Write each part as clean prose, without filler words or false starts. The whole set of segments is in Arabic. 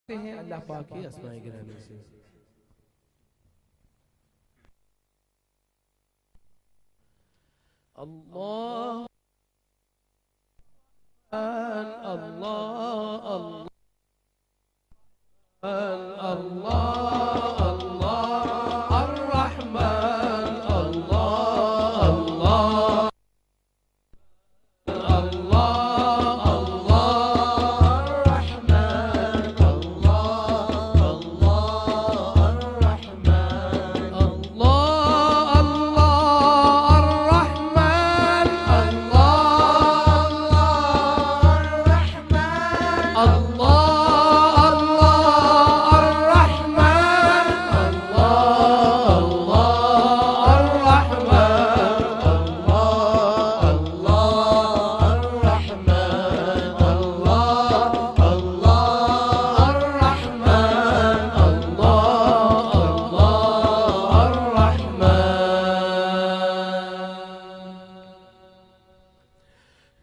हैं अल्लाह पाक की अस्माए गिरामी से। अल्लाह अल्लाह अल्लाह अल्लाह अल्लाह अर्रहमान अल्लाह अल्लाह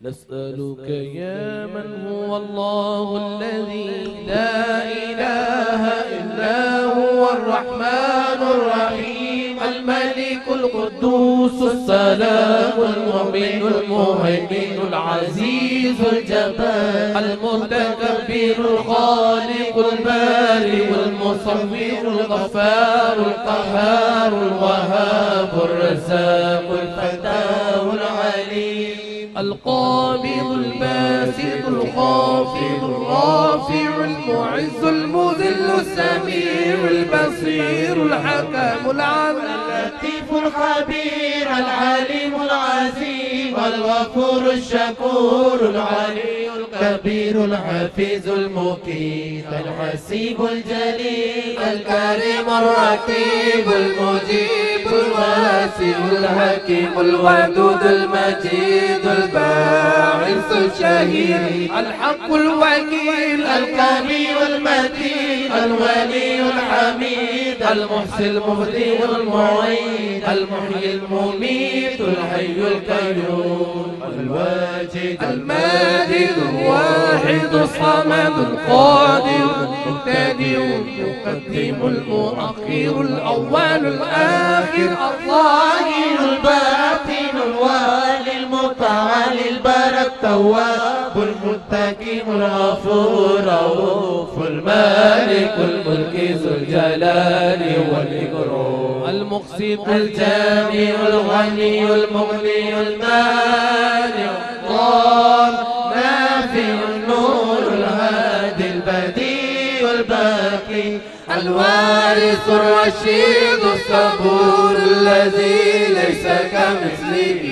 نسألك يا من هو الله الذي لا إله إلا هو الرحمن الرحيم الملك القدوس السلام المؤمن المهيمن العزيز الجبار المتكبر الخالق البارئ والمصور الغفار القهار الوهاب الرزاق الفتاه العليم القابض الباسط الخافض الرافع المعز المذل السميع البصير الحكم العدل اللطيف الخبير العليم العظيم الغفور الشكور العلي الكبير الحفيظ المقيت الحسيب الجليل الكريم الرقيب المجيب الواسع الحكيم الودود المجيد الباعث الشهير الحق الوكيل القوي المتين الولي الحميد المحسن المبدئ المعيد المحيي المميت الحي القيوم الواجد الماجد الواحد الصمد القادر المبتدئ المقدم المؤخر الأول الآخر الظاهر الباطن الوالي المتعالي البر التواب المنتقم الغفور الرؤوف المالك الملك ذو الجلال والإكرام المقسط الجامع الغني المغني المانع الضار نافع النور الهادي البديع الباقي الوارث الرشيد الصبور الذي ليس كمثله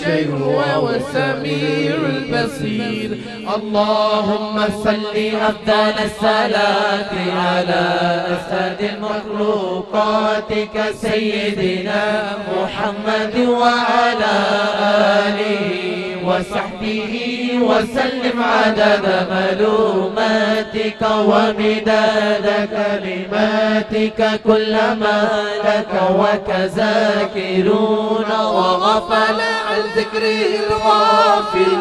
شيء وهو السميع البصير. اللهم صل أفضل الصلاة على أسعد مخلوقاتك سيدنا محمد وعلى آله وصحبه وسلم عدد معلوماتك ومداد كلماتك كلما لك وكذاكرون وغفل عن ذكره الغافلون.